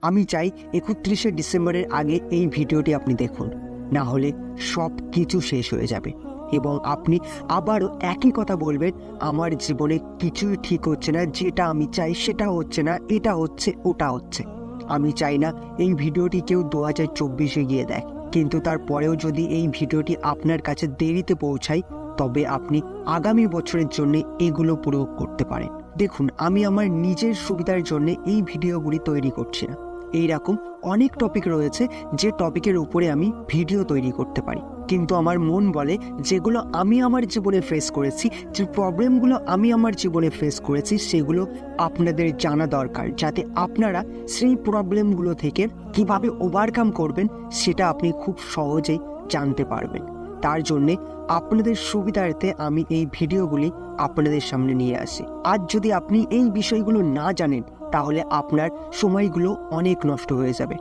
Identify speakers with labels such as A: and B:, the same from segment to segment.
A: আমি চাই 31শে ডিসেম্বরের আগে এই ভিডিওটি আপনি দেখুন, না হলে সব কিছু শেষ হয়ে যাবে এবং আপনি আবারও একই কথা বলবেন, আমার জীবনে কিছুই ঠিক হচ্ছে না, যেটা আমি চাই সেটা হচ্ছে না, এটা হচ্ছে ওটা হচ্ছে। আমি চাই না এই ভিডিওটি কেউ 2024-এ গিয়ে দেখ, কিন্তু তারপরেও যদি এই ভিডিওটি আপনার কাছে দেরিতে পৌঁছায় তবে আপনি আগামী বছরের জন্য এগুলো প্রয়োগ করতে পারেন। দেখুন, আমি আমার নিজের সুবিধার জন্য এই ভিডিওগুলি তৈরি করছি না। এইরকম অনেক টপিক রয়েছে যে টপিকের উপরে আমি ভিডিও তৈরি করতে পারি, কিন্তু আমার মন বলে যেগুলো আমি আমার জীবনে ফেস করেছি, যে প্রবলেমগুলো আমি আমার জীবনে ফেস করেছি সেগুলো আপনাদের জানা দরকার, যাতে আপনারা সেই প্রবলেমগুলো থেকে কিভাবে ওভারকাম করবেন সেটা আপনি খুব সহজেই জানতে পারবেন। তার জন্যে আপনাদের সুবিধার্থে আমি এই ভিডিওগুলি আপনাদের সামনে নিয়ে আসি। আজ যদি আপনি এই বিষয়গুলো না জানেন তাহলে আপনার সময়গুলো অনেক নষ্ট হয়ে যাবে।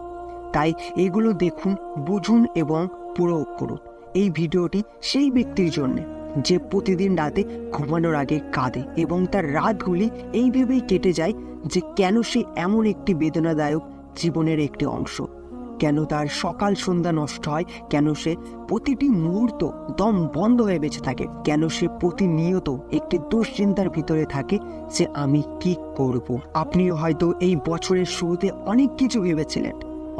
A: তাই এগুলো দেখুন, বুঝুন এবং প্রয়োগ করুন। এই ভিডিওটি সেই ব্যক্তির জন্য যে প্রতিদিন রাতে ঘুমানোর আগে কাঁদে এবং তার রাতগুলি এই ভেবেই কেটে যায় যে কেন সে এমন একটি বেদনাদায়ক জীবনের একটি অংশ, কেন তার সকাল সন্ধ্যা নষ্ট হয়, কেন সে প্রতিটি মুহূর্ত দম বন্ধ হয়ে বেঁচে থাকে, কেন সে প্রতিনিয়ত একটি দুশ্চিন্তার ভিতরে থাকে যে আমি কি করব। আপনিও হয়তো এই বছরের শুরুতে অনেক কিছু ভেবেছিলেন,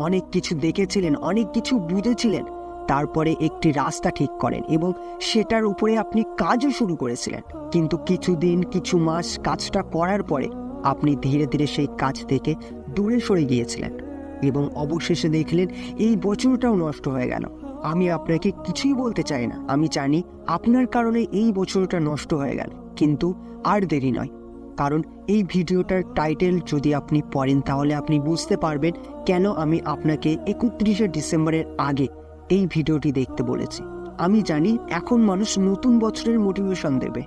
A: অনেক কিছু দেখেছিলেন, অনেক কিছু বুঝেছিলেন, তারপরে একটি রাস্তা ঠিক করেন এবং সেটার উপরে আপনি কাজও শুরু করেছিলেন, কিন্তু কিছুদিন কিছু মাস কাজটা করার পরে আপনি ধীরে ধীরে সেই কাজ থেকে দূরে সরে গিয়েছিলেন এবং অবশেষে দেখলেন এই বছরটাও নষ্ট হয়ে গেল। আমি আপনাকে কিছুই বলতে চাই না, আমি জানি আপনার কারণে এই বছরটা নষ্ট হয়ে গেল, কিন্তু আর দেরি নয়, কারণ এই ভিডিওটার টাইটেল যদি আপনি পড়েন তাহলে আপনি বুঝতে পারবেন কেন আমি আপনাকে 31শে ডিসেম্বরের আগে এই ভিডিওটি দেখতে বলেছি। আমি জানি এখন মানুষ নতুন বছরের মোটিভেশন দেবে,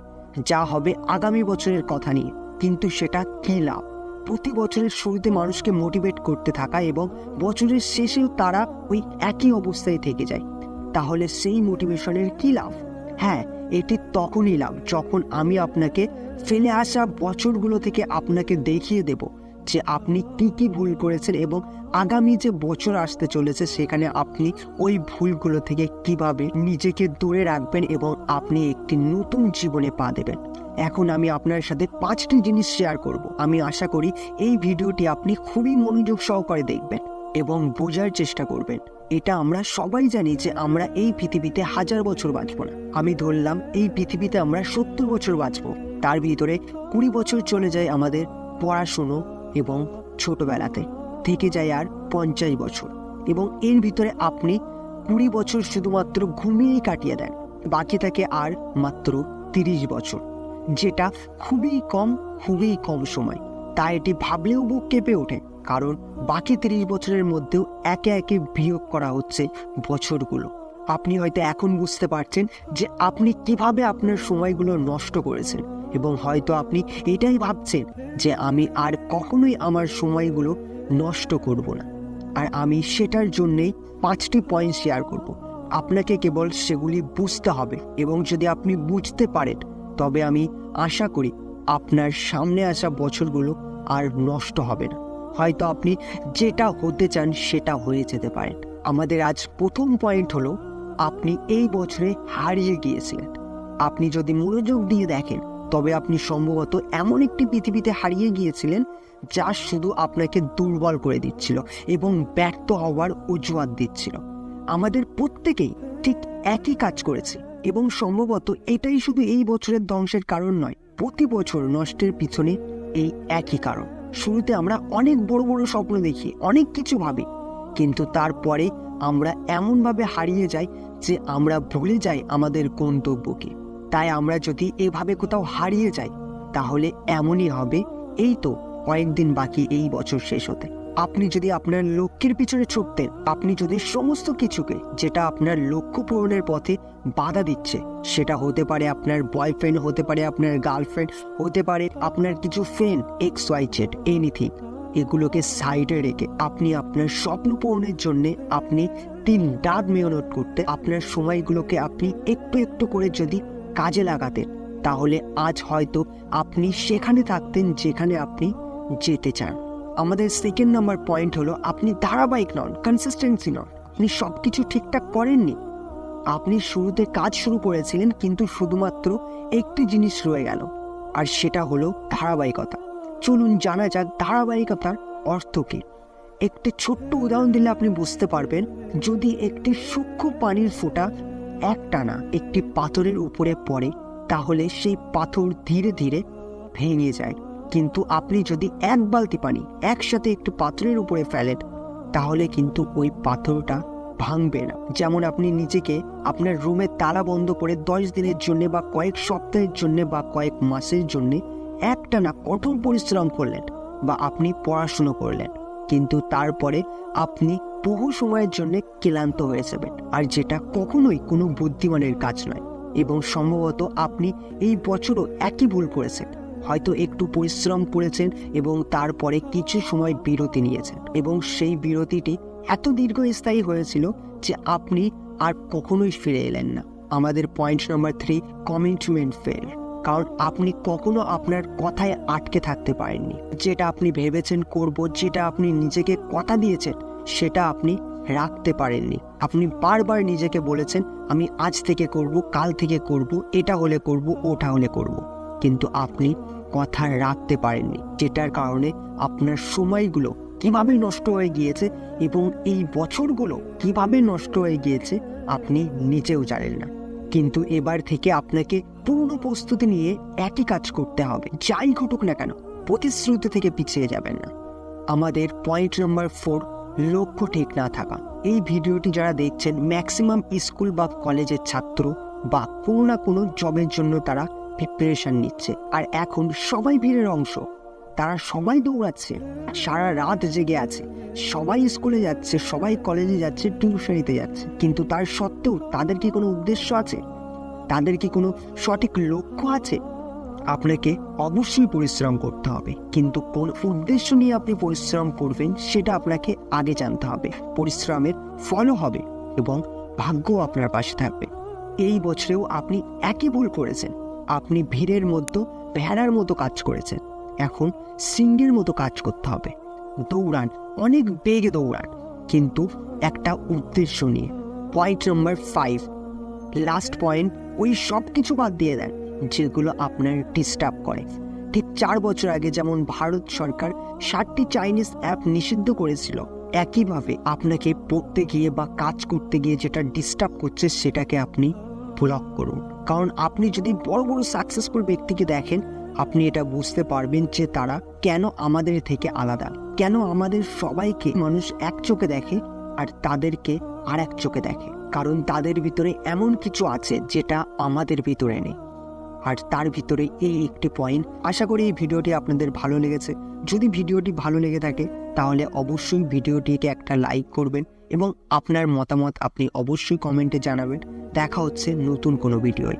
A: যা হবে আগামী বছরের কথা নিয়ে, কিন্তু সেটা কী লাভ? প্রতি বছরের শুরুতে মানুষকে মোটিভেট করতে থাকা এবং বছরের শেষেও তারা ওই একই অবস্থায় থেকে যায়, তাহলে সেই মোটিভেশনের কী লাভ? হ্যাঁ, এটি তখনই লাভ যখন আমি আপনাকে ফেলে আসা বছরগুলো থেকে আপনাকে দেখিয়ে দেব যে আপনি কি কি ভুল করেছেন এবং আগামী যে বছর আসতে চলেছে সেখানে আপনি ওই ভুলগুলো থেকে কিভাবে নিজেকে দূরে রাখবেন এবং আপনি একটি নতুন জীবনে পা দেবেন। এখন আমি আপনার সাথে 5টি জিনিস শেয়ার করব। আমি আশা করি এই ভিডিওটি আপনি খুবই মনোযোগ সহকারে দেখবেন এবং বোঝার চেষ্টা করবেন। এটা আমরা সবাই জানি যে আমরা এই পৃথিবীতে 1000 বছর বাঁচব না। আমি ধরলাম এই পৃথিবীতে আমরা 70 বছর বাঁচব, তার ভিতরে 20 বছর চলে যায় আমাদের পড়াশুনো এবং ছোটবেলাতে, থেকে যায় আর 50 বছর, এবং এর ভিতরে আপনি 20 বছর শুধুমাত্র ঘুমিয়েই কাটিয়ে দেন, বাকি থাকে আর মাত্র 30 বছর, যেটা খুবই কম সময়। তাই এটি ভাবলেও বুক কেঁপে ওঠে, কারণ বাকি 30 বছরের মধ্যেও একে একে বিয়োগ করা হচ্ছে বছরগুলো। আপনি হয়তো এখন বুঝতে পারছেন যে আপনি কিভাবে আপনার সময়গুলো নষ্ট করেছেন, এবং হয়তো আপনি এটাই ভাবছেন যে আমি আর কখনোই আমার সময়গুলো নষ্ট করব না। আর আমি সেটার জন্যেই 5টি পয়েন্ট শেয়ার করব। আপনাকে কেবল সেগুলি বুঝতে হবে, এবং যদি আপনি বুঝতে পারেন তবে আমি আশা করি আপনার সামনে আসা বছরগুলো আর নষ্ট হবে না। হয়তো আপনি যেটা হতে চান সেটা হয়ে যেতে পারেন। আমাদের আজ প্রথম পয়েন্ট হলো, আপনি এই বছরে হারিয়ে গিয়েছিলেন। আপনি যদি মনোযোগ দিয়ে দেখেন তবে আপনি সম্ভবত এমন একটি পৃথিবীতে হারিয়ে গিয়েছিলেন যা শুধু আপনাকে দুর্বল করে দিচ্ছিল এবং ব্যর্থ হওয়ার অজুহাত দিচ্ছিল। আমাদের প্রত্যেকেই ঠিক একই কাজ করেছে, এবং সম্ভবত এটাই শুধু এই বছরের ধ্বংসের কারণ নয়, প্রতি বছর নষ্টের পিছনে এই একই কারণ। শুরুতে আমরা অনেক বড় বড় স্বপ্ন দেখি, অনেক কিছু ভাবি, কিন্তু তারপরে আমরা এমনভাবে হারিয়ে যাই যে আমরা ভুলে যাই আমাদের গন্তব্যকে। তাই আমরা যদি এভাবে কোথাও হারিয়ে যাই তাহলে এমনই হবে। এই তো কয়েকদিন বাকি এই বছর শেষ হতে। আপনি যদি আপনার লক্ষ্যের পিছনে ছুটতেন, আপনি যদি সমস্ত কিছুকে যেটা আপনার লক্ষ্য পূরণের পথে বাধা দিচ্ছে, সেটা হতে পারে আপনার বয়ফ্রেন্ড, হতে পারে আপনার গার্লফ্রেন্ড, হতে পারে আপনার কিছু ফ্রেন্ড, XYZ, এনিথিং, এগুলোকে সাইডে রেখে আপনি আপনার স্বপ্ন পূরণের জন্য আপনি 3 রাত মেহনত করতে, আপনার সময়গুলোকে আপনি একটু একটু করে যদি কাজে লাগাতেন, তাহলে আজ হয়তো আপনি সেখানে থাকতেন যেখানে আপনি যেতে চান। আমাদের সেকেন্ড নাম্বার পয়েন্ট হলো আপনি ধারাবাহিক নন, কনসিস্টেন্সি নন। আপনি সব কিছু ঠিকঠাক করেননি। আপনি শুরুতে কাজ শুরু করেছিলেন, কিন্তু শুধুমাত্র একটি জিনিস রয়ে গেল, আর সেটা হলো ধারাবাহিকতা। চলুন জানা যাক ধারাবাহিকতার অর্থ কী। একটি ছোট্ট উদাহরণ দিলে আপনি বুঝতে পারবেন। যদি একটি সূক্ষ্ম পানির ফোঁটা একটানা একটি পাথরের উপরে পড়ে, তাহলে সেই পাথর ধীরে ধীরে ভেঙে যায়। কিন্তু আপনি যদি এক বালতি পানি একসাথে একটি পাথরের উপরে ফেলেন, তাহলে কিন্তু ওই পাথরটা ভাঙবে না। যেমন আপনি নিজেকে আপনার রুমে তালা বন্ধ করে 10 দিনের জন্য বা কয়েক সপ্তাহের জন্য বা কয়েক মাসের জন্য একটানা কঠোর পরিশ্রম করলেন, বা আপনি পড়াশুনো করলেন, কিন্তু তারপরে আপনি বহু সময়ের জন্য ক্লান্ত হয়ে যাবেন, আর যেটা কখনোই কোনো বুদ্ধিমানের কাজ নয়। এবং সম্ভবত আপনি এই বছরও একই ভুল করেছেন। হয়তো একটু পরিশ্রম করেছেন এবং তারপরে কিছু সময় বিরতি নিয়েছেন, এবং সেই বিরতিটি এত দীর্ঘস্থায়ী হয়েছিল যে আপনি আর কখনোই ফিরে এলেন না। আমাদের পয়েন্ট নাম্বার 3, কমিটমেন্ট ফেল। কারণ আপনি কখনো আপনার কথায় আটকে থাকতে পারেননি। যেটা আপনি ভেবেছেন করব, যেটা আপনি নিজেকে কথা দিয়েছেন, সেটা আপনি রাখতে পারেননি। আপনি বারবার নিজেকে বলেছেন আমি আজ থেকে করব, কাল থেকে করব, এটা হলে করব, ওটা হলে করব, কিন্তু আপনি কথা রাখতে পারেননি, যেটার কারণে আপনার সময়গুলো কিভাবে নষ্ট হয়ে গিয়েছে এবং এই বছরগুলো কিভাবে নষ্ট হয়ে গিয়েছে আপনি নিজেও জানেন না। কিন্তু এবার থেকে আপনাকে পূর্ণ প্রস্তুতি নিয়ে একই কাজ করতে হবে, যাই ঘটুক না কেন। প্রতিশ্রুতি থেকে পিছিয়ে যাবেন না। আমাদের পয়েন্ট নাম্বার 4, লক্ষ্য ঠিক না থাকা। এই ভিডিওটি যারা দেখছেন, ম্যাক্সিমাম স্কুল বা কলেজের ছাত্র বা কোনো না কোনো জবের জন্য তারা প্রিপারেশন নিচ্ছে, আর এখন সবাই ভিড়ের অংশ। তারা সবাই দৌড়াচ্ছে, সারা রাত জেগে আছে, সবাই স্কুলে যাচ্ছে, সবাই কলেজে যাচ্ছে, টিউশনিতে যাচ্ছে, কিন্তু তার সত্ত্বেও তাদের কি কোনো উদ্দেশ্য আছে? তাদের কি কোনো সঠিক লক্ষ্য আছে? আপনাকে অবশ্যই পরিশ্রম করতে হবে, কিন্তু কোন উদ্দেশ্য নিয়ে আপনি পরিশ্রম করবেন সেটা আপনাকে আগে জানতে হবে। পরিশ্রমের ফলও হবে এবং ভাগ্য আপনার পাশে থাকবে। এই বছরেও আপনি একই ভুল করেছেন। আপনি ভিড়ের মধ্যে ভেড়ার মতো কাজ করেছেন। এখন সিংহের মতো কাজ করতে হবে। দৌড়ান, অনেক বেগে দৌড়ান, কিন্তু একটা উদ্দেশ্য নিয়ে। পয়েন্ট নাম্বার 5, লাস্ট পয়েন্ট, ওই সব কিছু বাদ দিয়ে দেন যেগুলো আপনার ডিস্টার্ব করে। ঠিক 4 বছর আগে যেমন ভারত সরকার 60টি চাইনিজ অ্যাপ নিষিদ্ধ করেছিল, একইভাবে আপনাকে পড়তে গিয়ে বা কাজ করতে গিয়ে যেটা ডিস্টার্ব করছে সেটাকে আপনি ব্লক করুন। কারণ আপনি যদি বড় বড় সাকসেসফুল ব্যক্তিকে দেখেন, আপনি এটা বুঝতে পারবেন যে তারা কেন আমাদের থেকে আলাদা, কেন আমাদের সবাইকে মানুষ এক চোখে দেখে আর তাদেরকে আর এক চোখে দেখে। কারণ তাদের ভিতরে এমন কিছু আছে যেটা আমাদের ভিতরে নেই, আর তার ভিতরে এই একটি পয়েন্ট। আশা করি এই ভিডিওটি আপনাদের ভালো লেগেছে। যদি ভিডিওটি ভালো লেগে থাকে তাহলে অবশ্যই ভিডিওটিকে একটা লাইক করবেন এবং আপনার মতামত আপনি অবশ্যই কমেন্টে জানাবেন। দেখা হচ্ছে নতুন কোনো ভিডিওয়।